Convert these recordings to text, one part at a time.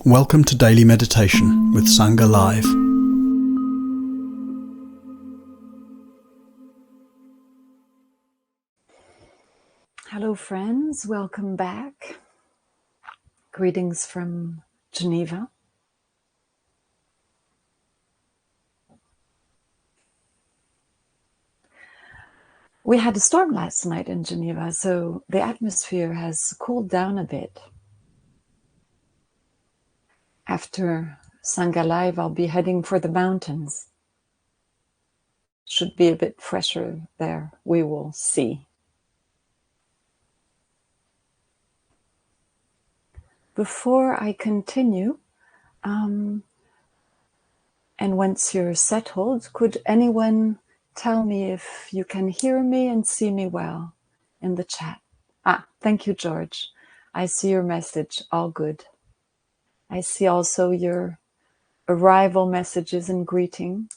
Welcome to Daily Meditation with Sangha Live. Hello friends, welcome back. Greetings from Geneva. We had a storm last night in Geneva, so the atmosphere has cooled down a bit. After Sangha Live, I'll be heading for the mountains. Should be a bit fresher there, we will see. Before I continue, and once you're settled, could anyone tell me if you can hear me and see me well in the chat? Thank you, George. I see your message, all good. I see also your arrival messages and greeting.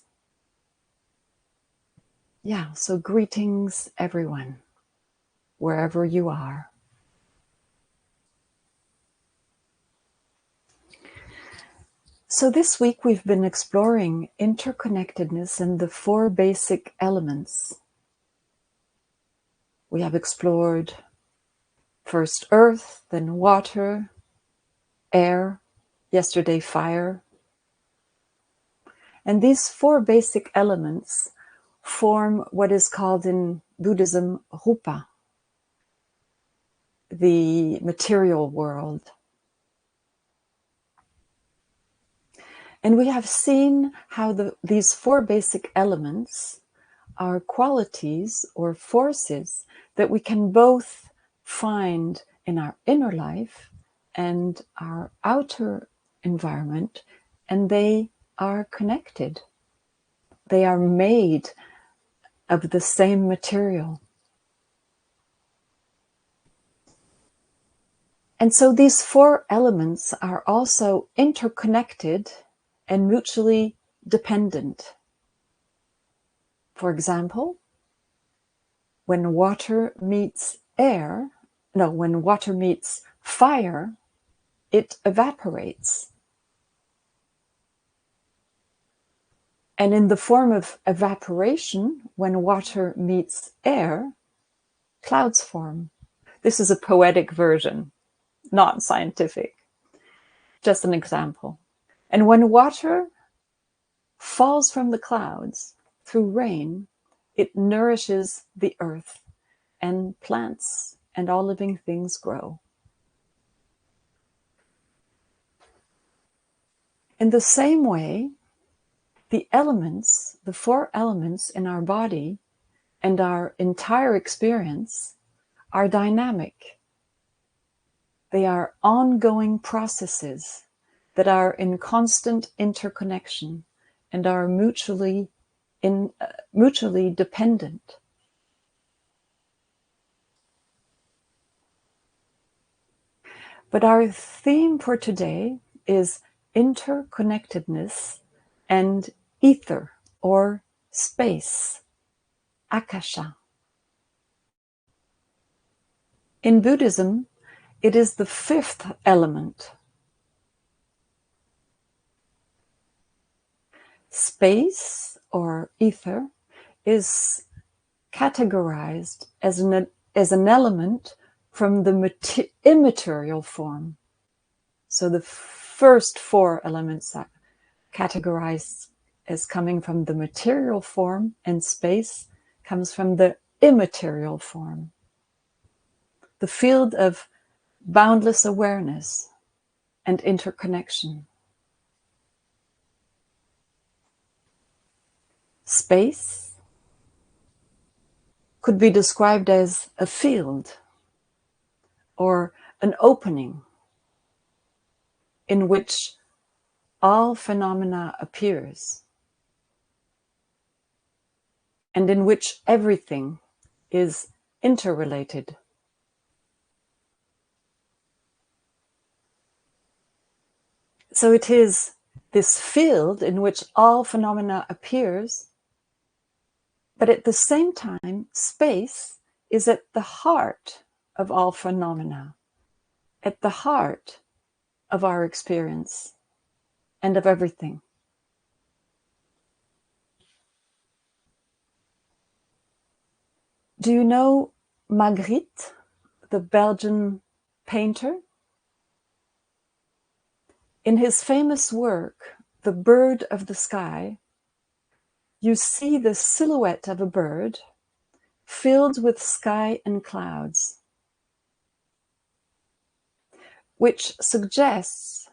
Yeah, so greetings everyone, wherever you are. So this week we've been exploring interconnectedness and the four basic elements. We have explored first earth, then water, air, yesterday fire. And these four basic elements form what is called in Buddhism rupa, the material world. And we have seen how these four basic elements are qualities or forces that we can both find in our inner life and our outer environment, and they are connected. They are made of the same material. And so these four elements are also interconnected and mutually dependent. For example, when water meets fire, it evaporates. And in the form of evaporation, when water meets air, clouds form. This is a poetic version, not scientific. Just an example. And when water falls from the clouds through rain, it nourishes the earth, and plants and all living things grow. In the same way, the four elements in our body and our entire experience are dynamic. They are ongoing processes that are in constant interconnection and are mutually dependent. But our theme for today is interconnectedness and ether or space, akasha. In Buddhism, it is the fifth element. Space or ether is categorized as an element from the immaterial form. So the first four elements are categorized as coming from the material form, and space comes from the immaterial form. The field of boundless awareness and interconnection. Space could be described as a field or an opening in which all phenomena appears and in which everything is interrelated. So it is this field in which all phenomena appears, but at the same time, space is at the heart of all phenomena, at the heart of our experience and of everything. Do you know Magritte, the Belgian painter? In his famous work, The Bird of the Sky, you see the silhouette of a bird filled with sky and clouds, which suggests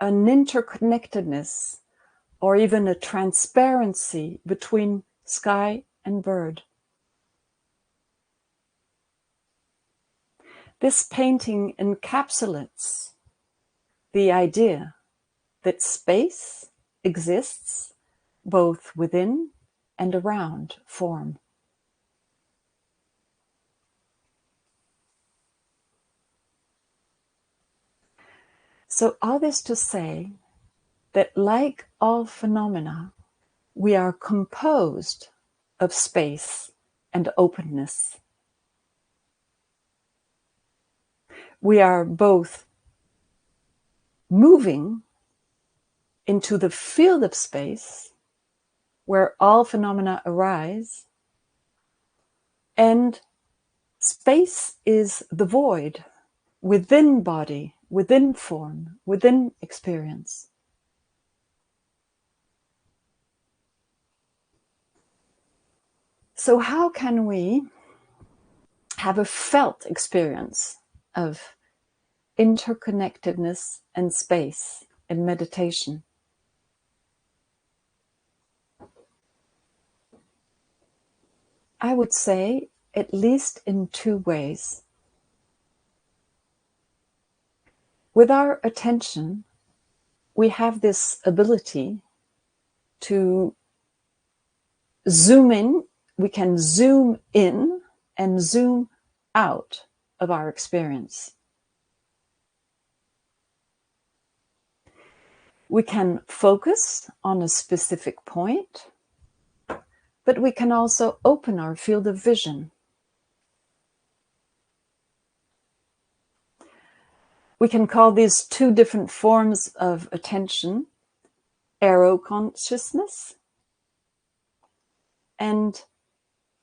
an interconnectedness or even a transparency between sky and bird. This painting encapsulates the idea that space exists both within and around form. So all this to say that, like all phenomena, we are composed of space and openness. We are both moving into the field of space where all phenomena arise, and space is the void within body, within form, within experience. So how can we have a felt experience of interconnectedness and space in meditation? I would say at least in two ways. With our attention, we have this ability to zoom in. We can zoom in and zoom out of our experience. We can focus on a specific point, but we can also open our field of vision. We can call these two different forms of attention arrow consciousness and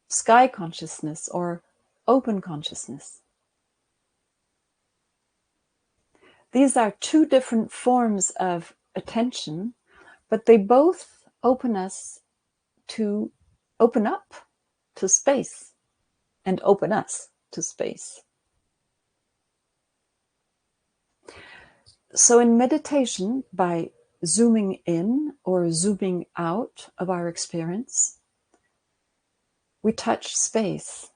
sky consciousness or open consciousness. These are two different forms of attention, but they both open us to open up to space and open us to space. So in meditation, by zooming in or zooming out of our experience, we touch space.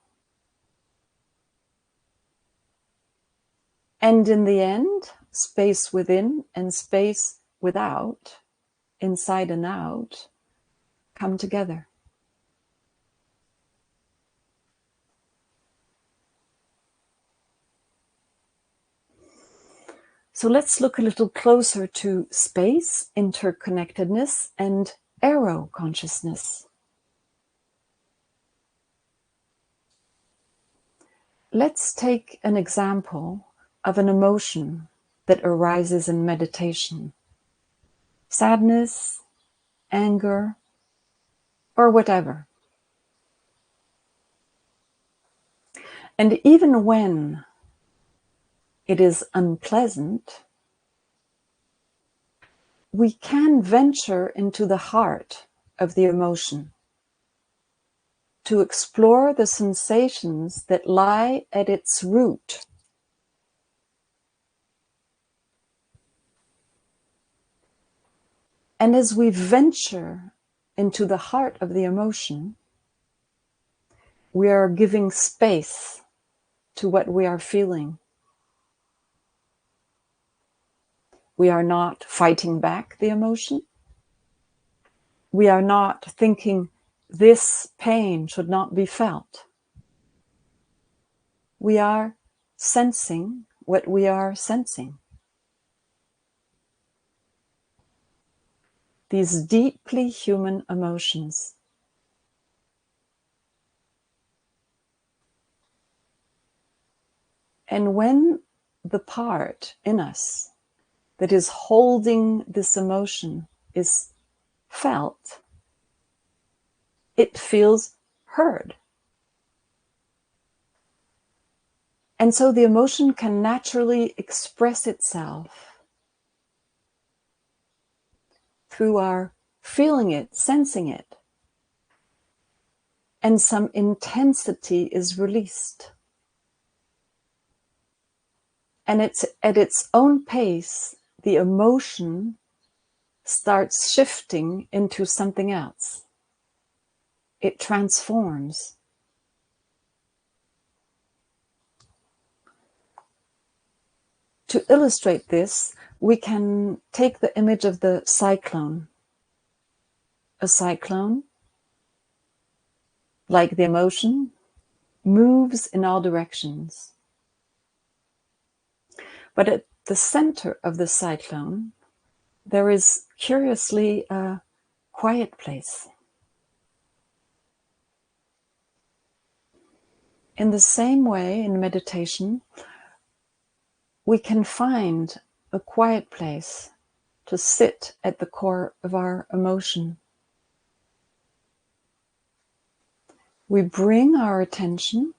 And in the end, space within and space without, inside and out, come together. So let's look a little closer to space, interconnectedness, and arrow consciousness. Let's take an example of an emotion that arises in meditation. Sadness, anger, or whatever. And even when it is unpleasant, we can venture into the heart of the emotion to explore the sensations that lie at its root. And as we venture into the heart of the emotion, we are giving space to what we are feeling. We are not fighting back the emotion. We are not thinking, this pain should not be felt. We are sensing what we are sensing. These deeply human emotions. And when the part in us that is holding this emotion is felt, it feels heard. And so the emotion can naturally express itself through our feeling it, sensing it, and some intensity is released. And it's at its own pace, the emotion starts shifting into something else. It transforms. To illustrate this, we can take the image of the cyclone. A cyclone, like the emotion, moves in all directions. But at the center of the cyclone, there is curiously a quiet place. In the same way, in meditation, we can find a quiet place to sit at the core of our emotion. We bring our attention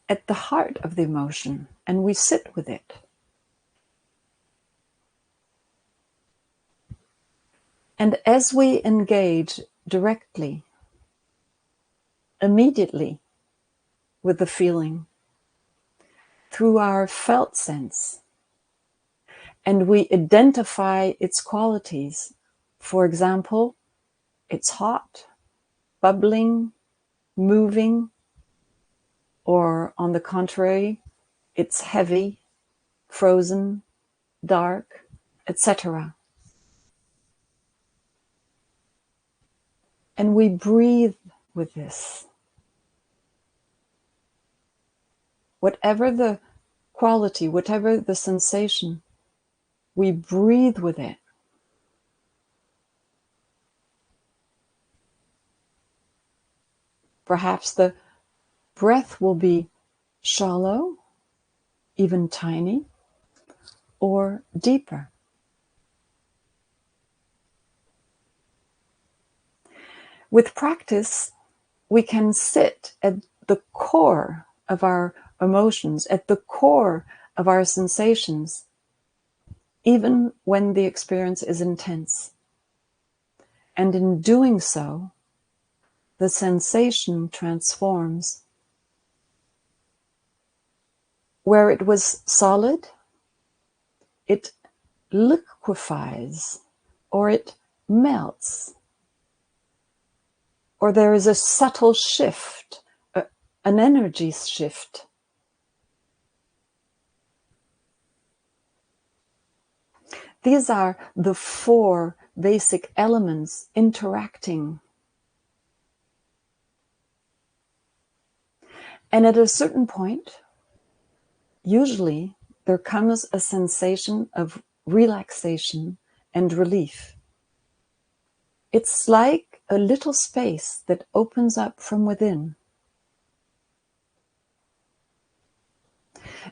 at the heart of the emotion and we sit with it. And as we engage directly, immediately with the feeling, through our felt sense, and we identify its qualities, for example, it's hot, bubbling, moving, or on the contrary, it's heavy, frozen, dark, etc. And we breathe with this. Whatever the quality, whatever the sensation, we breathe with it. Perhaps the breath will be shallow, even tiny, or deeper. With practice, we can sit at the core of our emotions, at the core of our sensations, even when the experience is intense. And in doing so, the sensation transforms. Where it was solid, it liquefies, or it melts, or there is a subtle shift, an energy shift. These are the four basic elements interacting. And at a certain point, usually there comes a sensation of relaxation and relief. It's like a little space that opens up from within.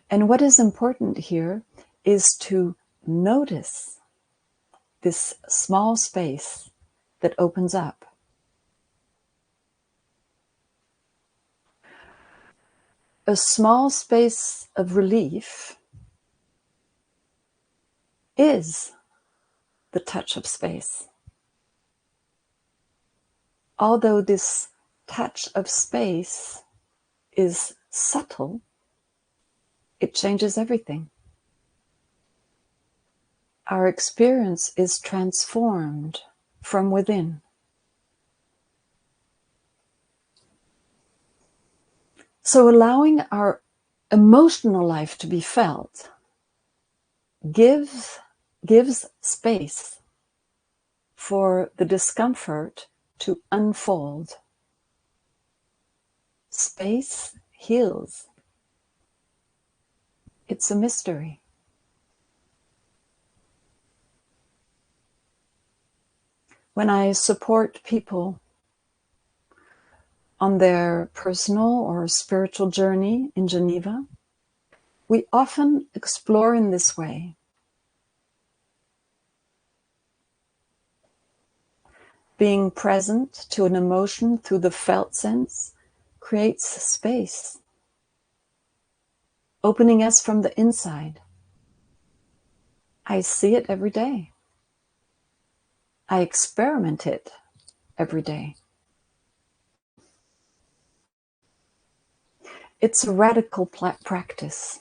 And what is important here is to notice this small space that opens up. A small space of relief is the touch of space. Although this touch of space is subtle, it changes everything. Our experience is transformed from within. So allowing our emotional life to be felt gives space for the discomfort to unfold. Space heals. It's a mystery. When I support people on their personal or spiritual journey in Geneva, We often explore in this way. Being present to an emotion through the felt sense creates space, opening us from the inside. I see it every day. I experiment it every day. It's a radical practice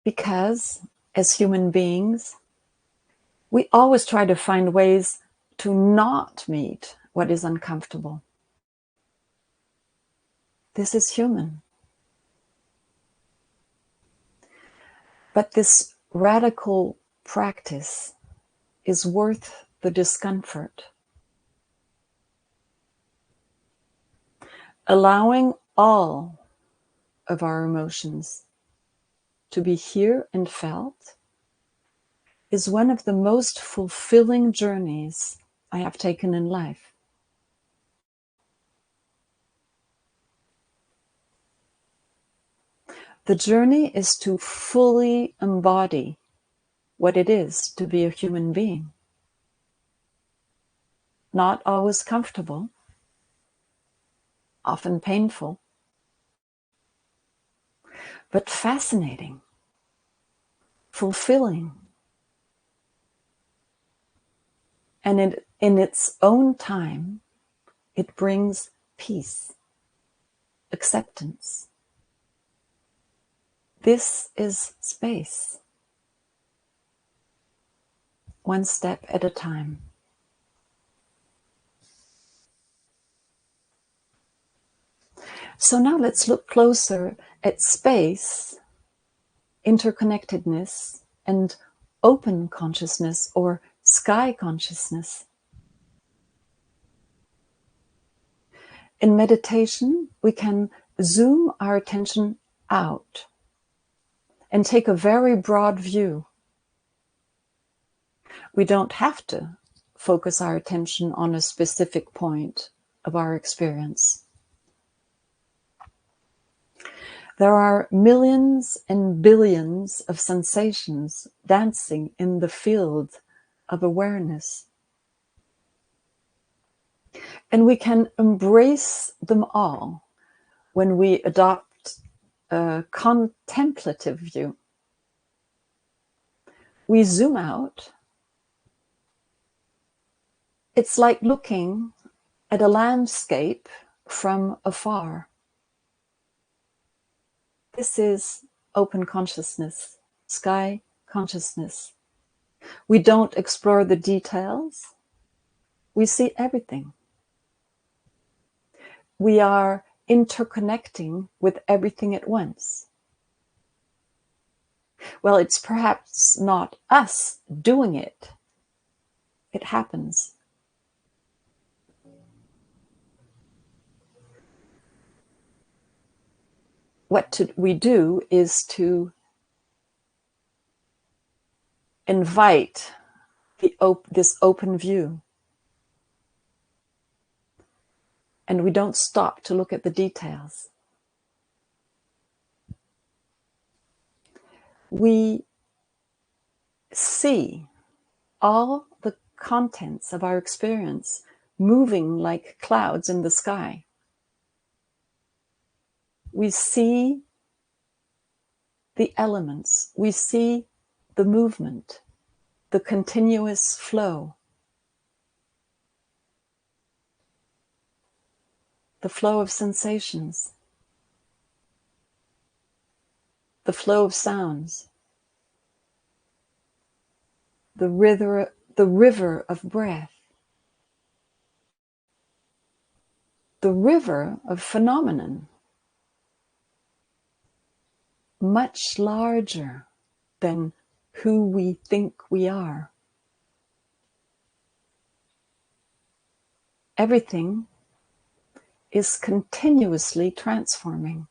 because, as human beings, we always try to find ways to not meet what is uncomfortable. This is human. But this radical practice is worth the discomfort. Allowing all of our emotions to be here and felt is one of the most fulfilling journeys I have taken in life. The journey is to fully embody what it is to be a human being. Not always comfortable, often painful, but fascinating, fulfilling, and in its own time, it brings peace, acceptance. This is space, one step at a time. So now let's look closer at space, interconnectedness, and open consciousness or sky consciousness. In meditation, we can zoom our attention out and take a very broad view. We don't have to focus our attention on a specific point of our experience. There are millions and billions of sensations dancing in the field of awareness. And we can embrace them all when we adopt a contemplative view. We zoom out. It's like looking at a landscape from afar. This is open consciousness, sky consciousness. We don't explore the details. We see everything. We are interconnecting with everything at once. Well, it's perhaps not us doing it. It happens. What we do is to invite this open view. And we don't stop to look at the details. We see all the contents of our experience moving like clouds in the sky. We see the elements. We see the movement, the continuous flow. The flow of sensations, the flow of sounds, the river of breath, the river of phenomenon, much larger than who we think we are. Everything is continuously transforming.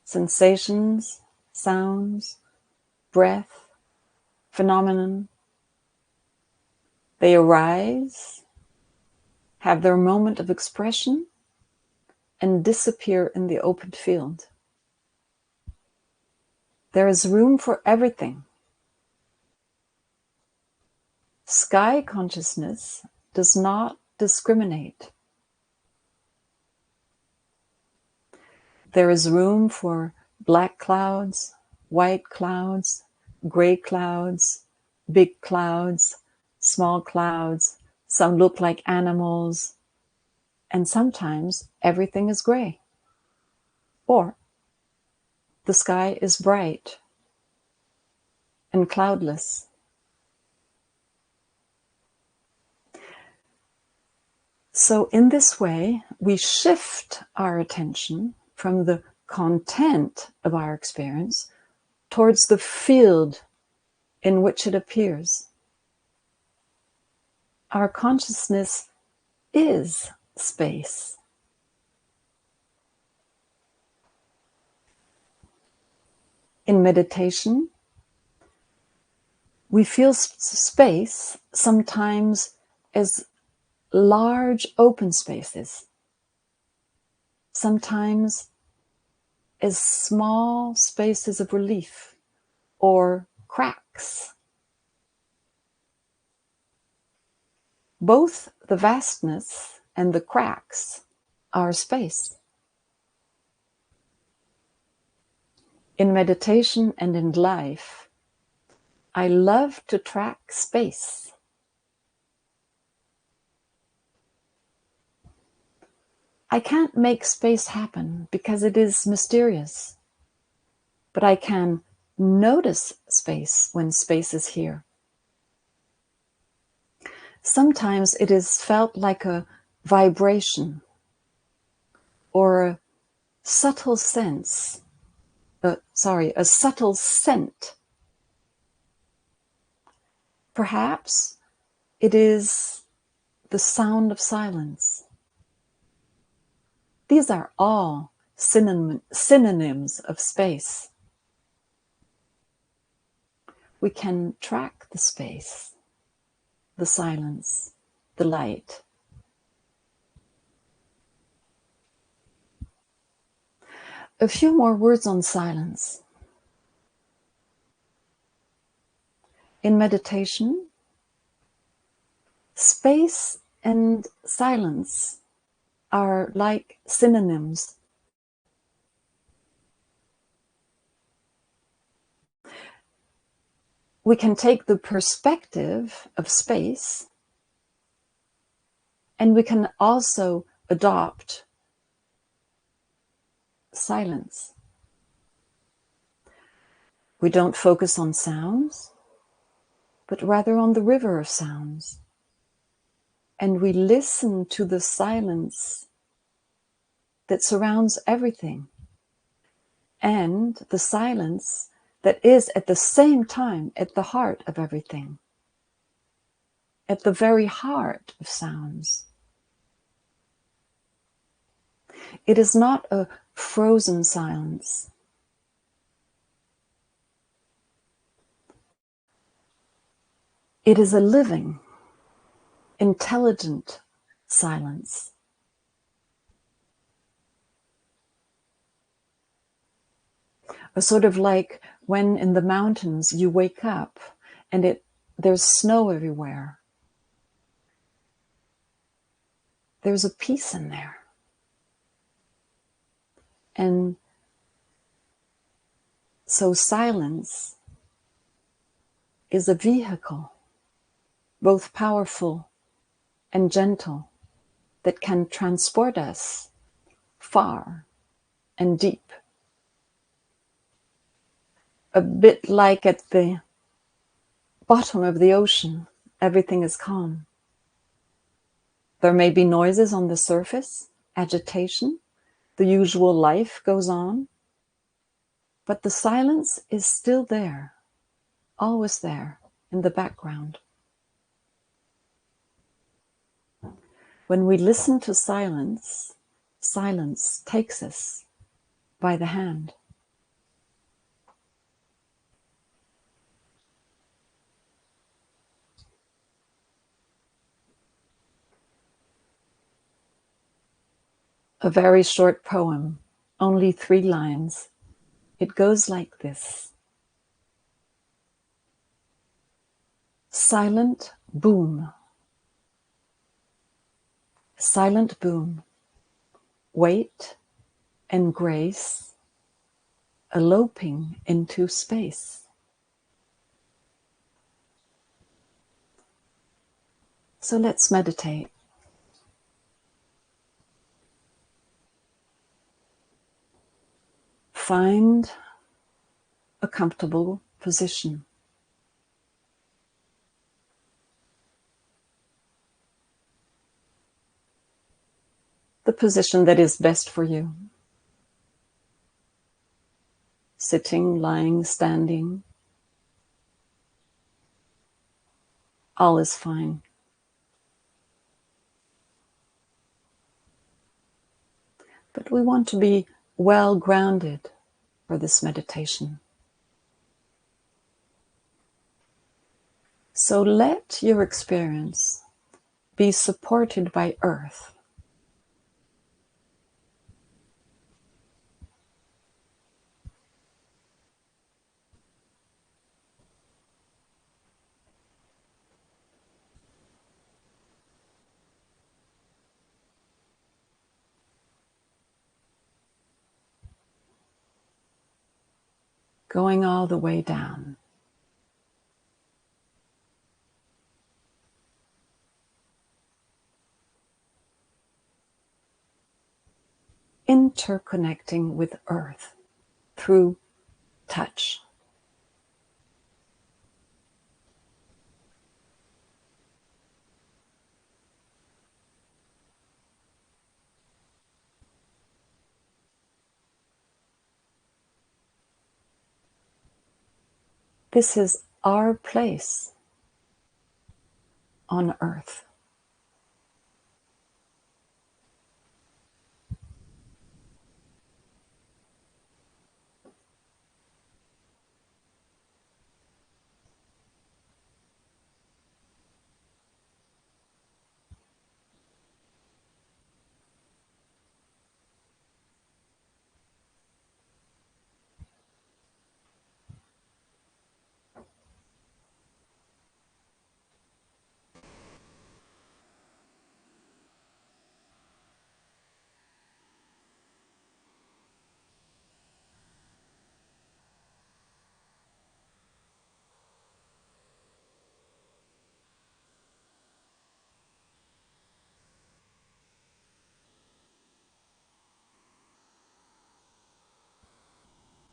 Sensations, sounds, breath, phenomenon, they arise, have their moment of expression, and disappear in the open field. There is room for everything. Sky consciousness does not discriminate. There is room for black clouds, white clouds, gray clouds, big clouds, small clouds. Some look like animals, and sometimes everything is gray. Or the sky is bright and cloudless. So in this way, we shift our attention from the content of our experience towards the field in which it appears. Our consciousness is space. In meditation, we feel space sometimes as large open spaces, sometimes as small spaces of relief or cracks. Both the vastness and the cracks are space. In meditation and in life, I love to track space. I can't make space happen because it is mysterious, but I can notice space when space is here. Sometimes it is felt like a vibration or a subtle sense, a subtle scent. Perhaps it is the sound of silence. These are all synonyms of space. We can track the space, the silence, the light. A few more words on silence. In meditation, space and silence are like synonyms. We can take the perspective of space, and we can also adopt silence. We don't focus on sounds, but rather on the river of sounds. And we listen to the silence that surrounds everything, and the silence that is at the same time at the heart of everything, at the very heart of sounds. It is not a frozen silence. It is a living, intelligent silence. A sort of like when in the mountains you wake up and there's snow everywhere. There's a peace in there. And so silence is a vehicle, both powerful and gentle, that can transport us far and deep. A bit like at the bottom of the ocean, everything is calm. There may be noises on the surface, agitation, the usual life goes on, but the silence is still there, always there in the background. When we listen to silence, silence takes us by the hand. A very short poem, only 3 lines. It goes like this. Silent boom. Silent boom. Weight and grace eloping into space. So let's meditate. Find a comfortable position. The position that is best for you. Sitting, lying, standing. All is fine. But we want to be well grounded for this meditation. So let your experience be supported by earth. Going all the way down. Interconnecting with earth through touch. This is our place on earth.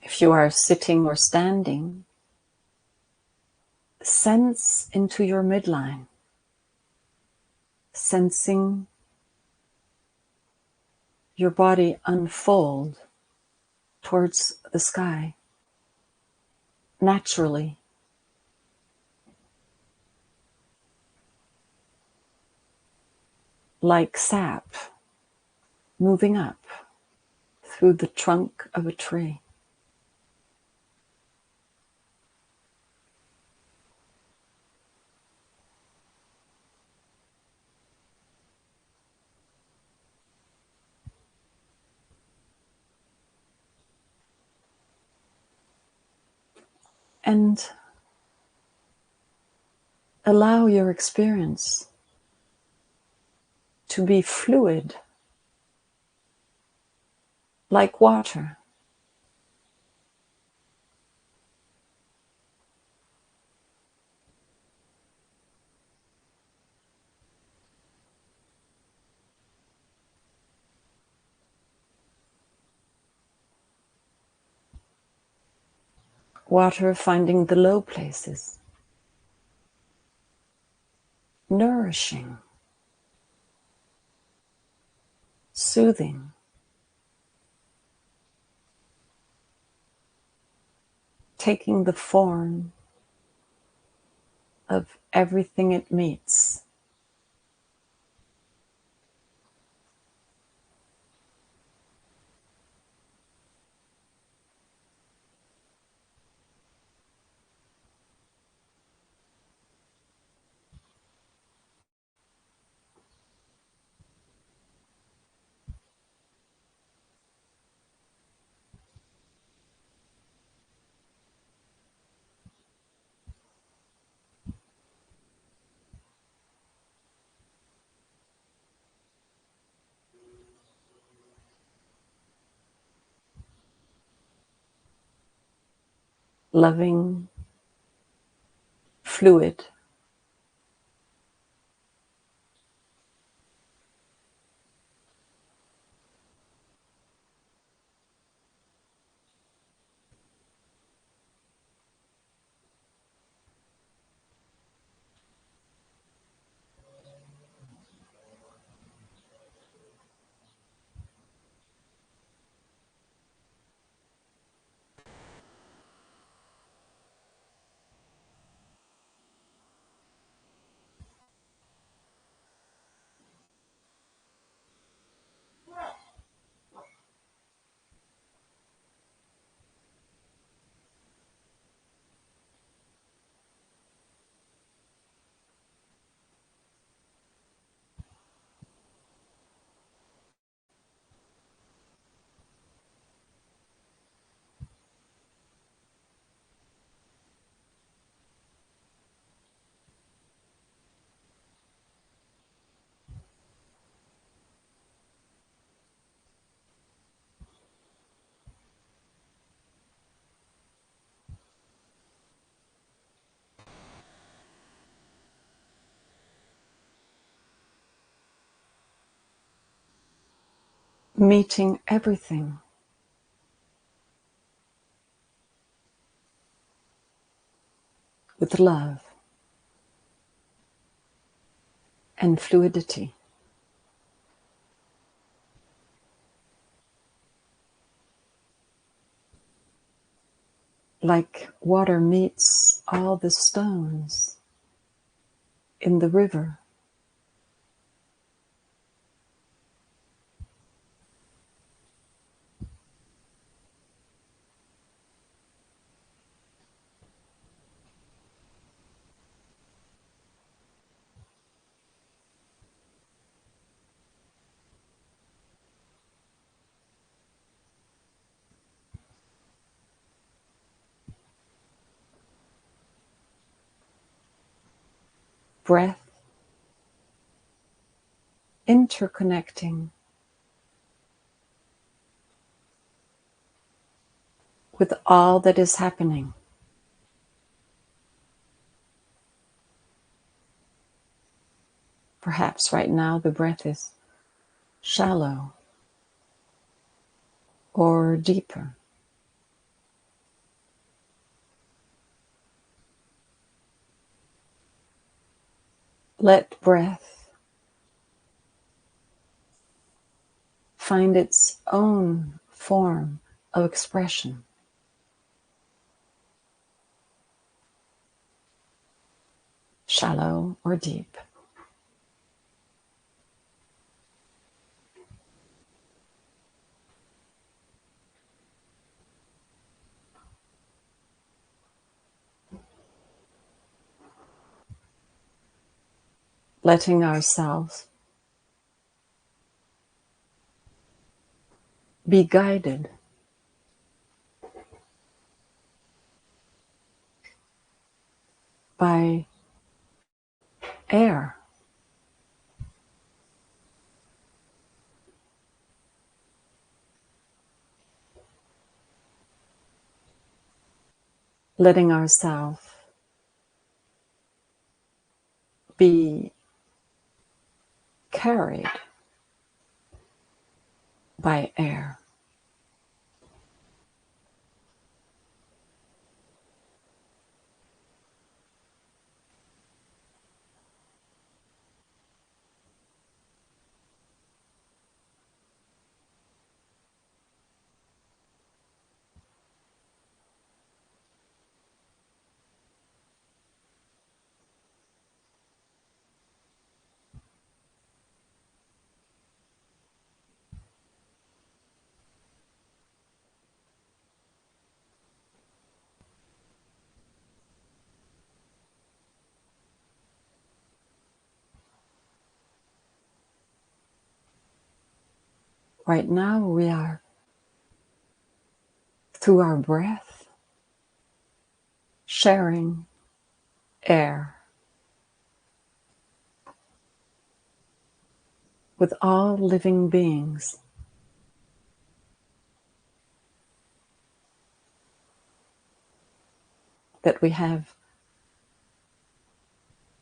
If you are sitting or standing, sense into your midline, sensing your body unfold towards the sky, naturally. Like sap moving up through the trunk of a tree. And allow your experience to be fluid, like water. Water finding the low places, nourishing, soothing, taking the form of everything it meets. loving, fluid. Meeting everything with love and fluidity. Like water meets all the stones in the river. Breath interconnecting with all that is happening. Perhaps right now the breath is shallow or deeper. Let breath find its own form of expression. Shallow or deep. Letting ourselves be guided by air. Letting ourselves be carried by air. Right now we are, through our breath, sharing air with all living beings. that we have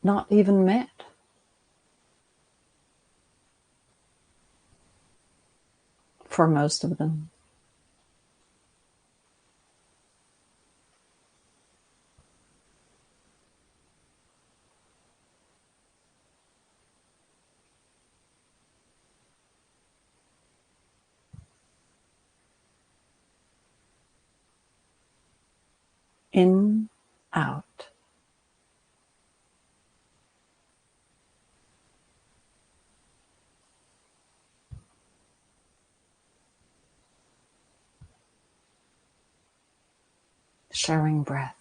not even met. For most of them. In, out. Sharing breath.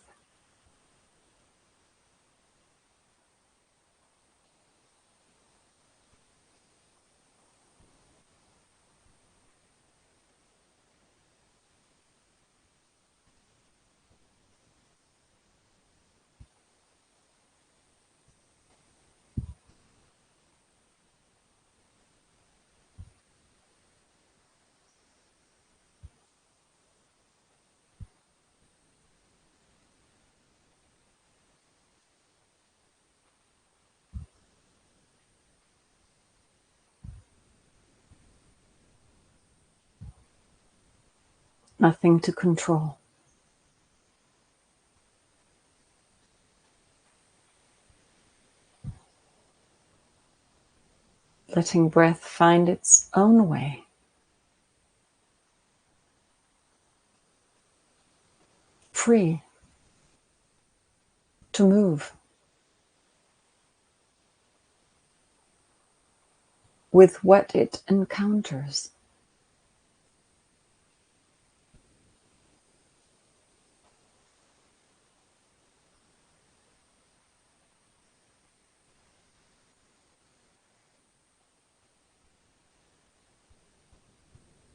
Nothing to control. Letting breath find its own way. Free to move with what it encounters.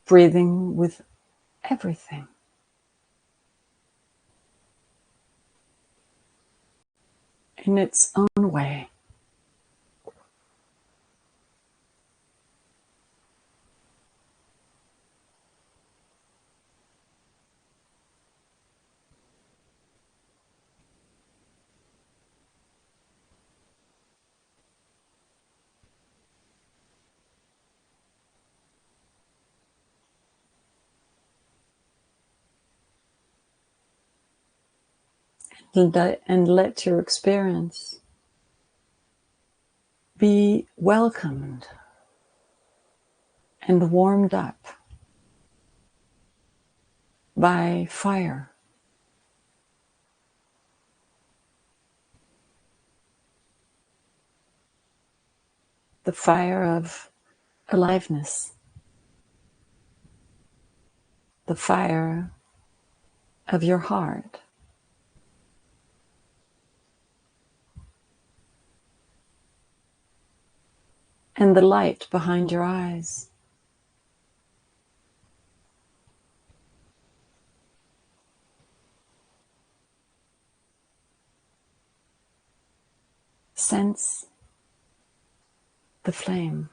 Breathing with everything. In its own way. And let your experience be welcomed and warmed up by fire. The fire of aliveness. The fire of your heart. And the light behind your eyes. Sense the flame.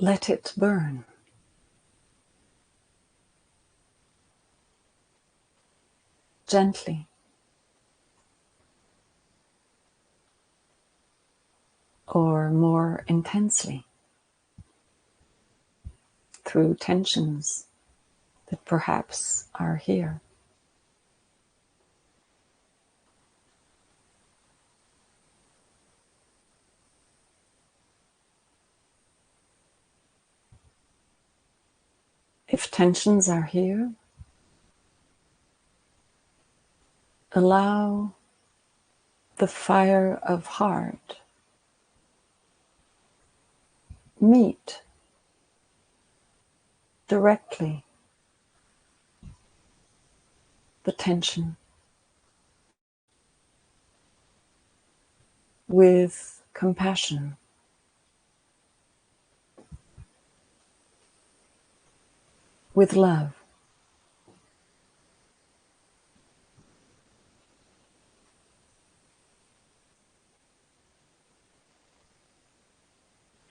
Let it burn. Gently. Or more intensely. Through tensions that perhaps are here. If tensions are here, allow the fire of heart meet directly the tension. with compassion. With love.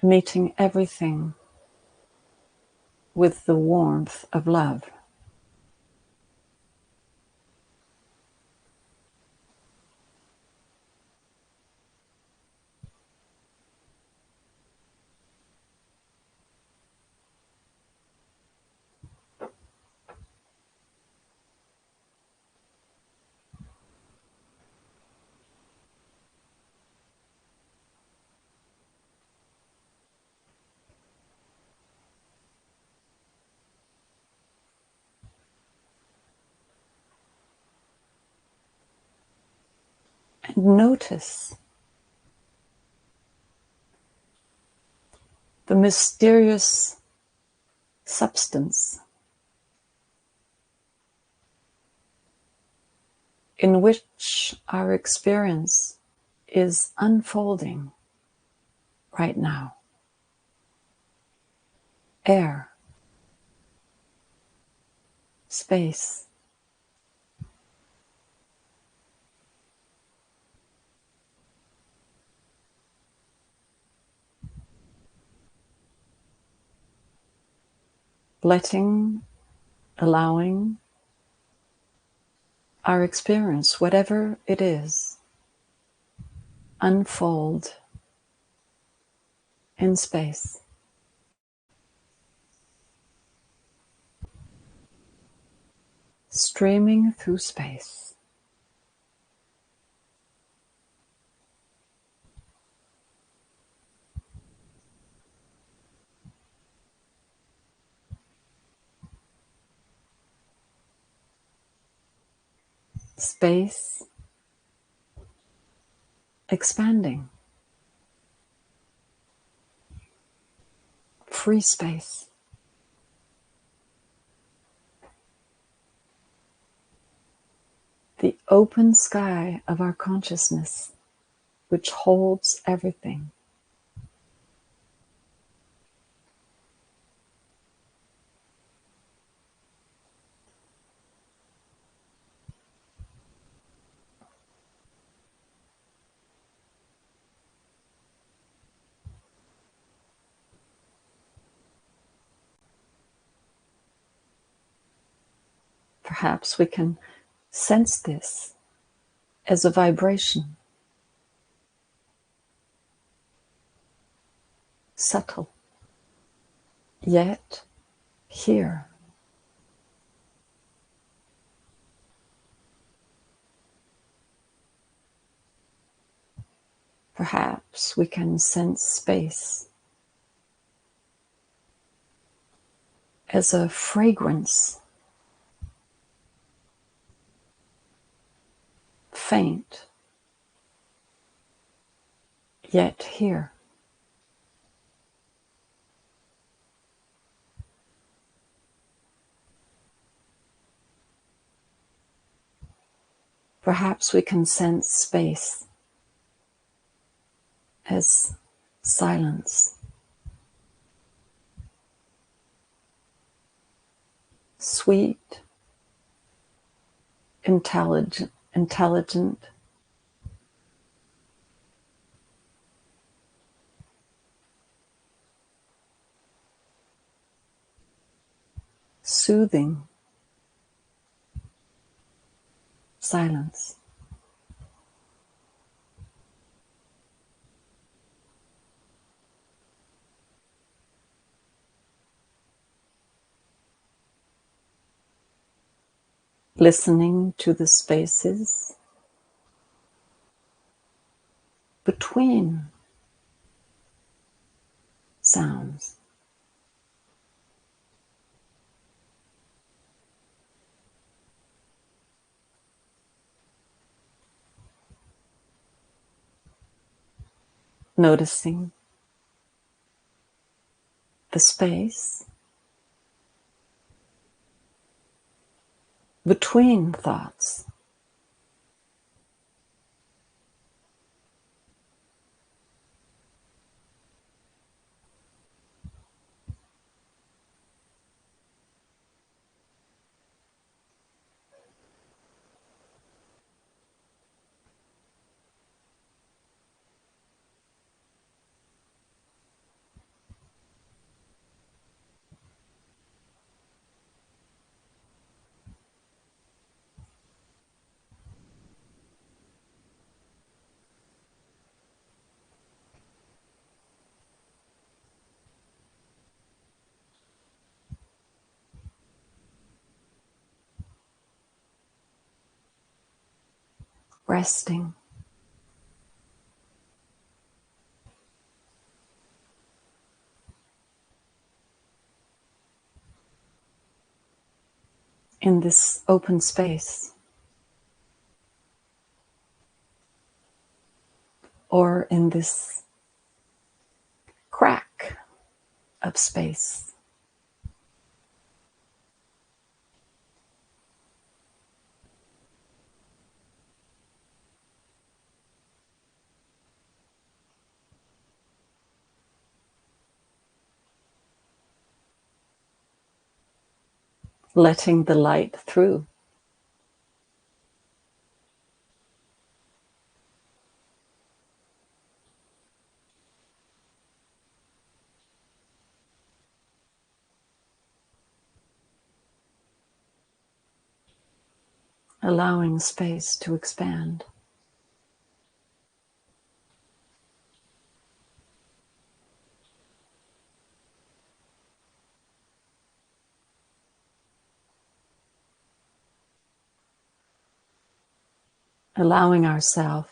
Meeting everything with the warmth of love. And notice the mysterious substance in which our experience is unfolding right now. Air, space, letting, allowing our experience, whatever it is, unfold in space. Streaming through space. Space expanding. Free space. The open sky of our consciousness, which holds everything. Perhaps we can sense this as a vibration, subtle, yet here. Perhaps we can sense space as a fragrance, faint, yet here. Perhaps we can sense space as silence, sweet, intelligent, soothing silence. Listening to the spaces between sounds. Noticing the space between thoughts. resting. In this open space, or in this crack of space. Letting the light through. Allowing space to expand. Allowing ourselves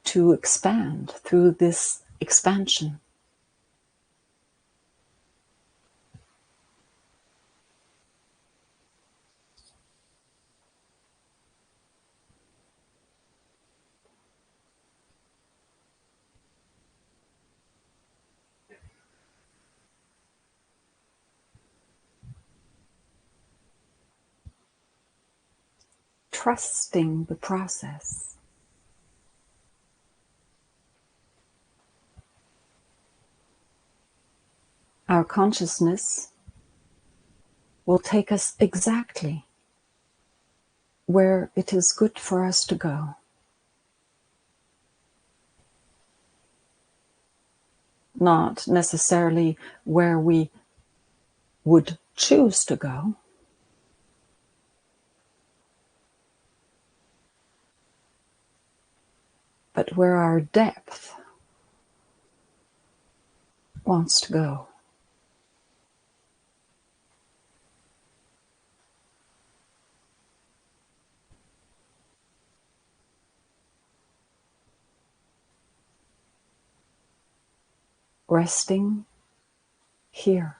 to expand through this expansion. Trusting the process. Our consciousness will take us exactly where it is good for us to go. Not necessarily where we would choose to go, but where our depth wants to go. Resting here.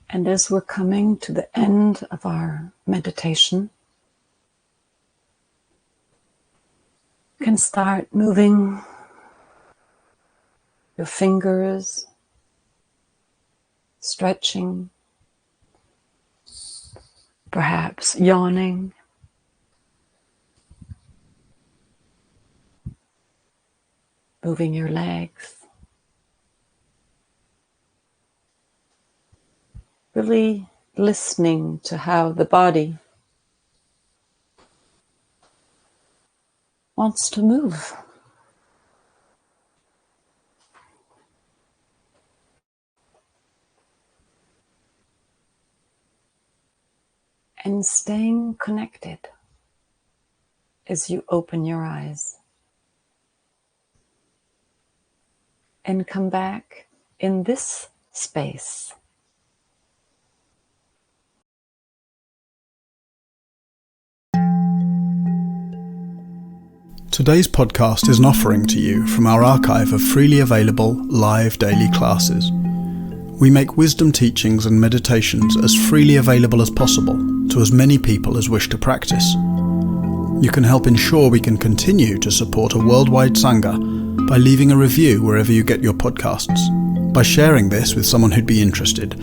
And as we're coming to the end of our meditation, you can start moving your fingers, stretching, perhaps yawning. Moving your legs. Really listening to how the body wants to move. And staying connected as you open your eyes. And come back in this space. Today's podcast is an offering to you from our archive of freely available live daily classes. We make wisdom teachings and meditations as freely available as possible to as many people as wish to practice. You can help ensure we can continue to support a worldwide Sangha by leaving a review wherever you get your podcasts, by sharing this with someone who'd be interested,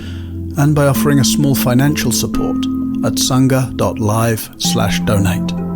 and by offering a small financial support at sangha.live/donate.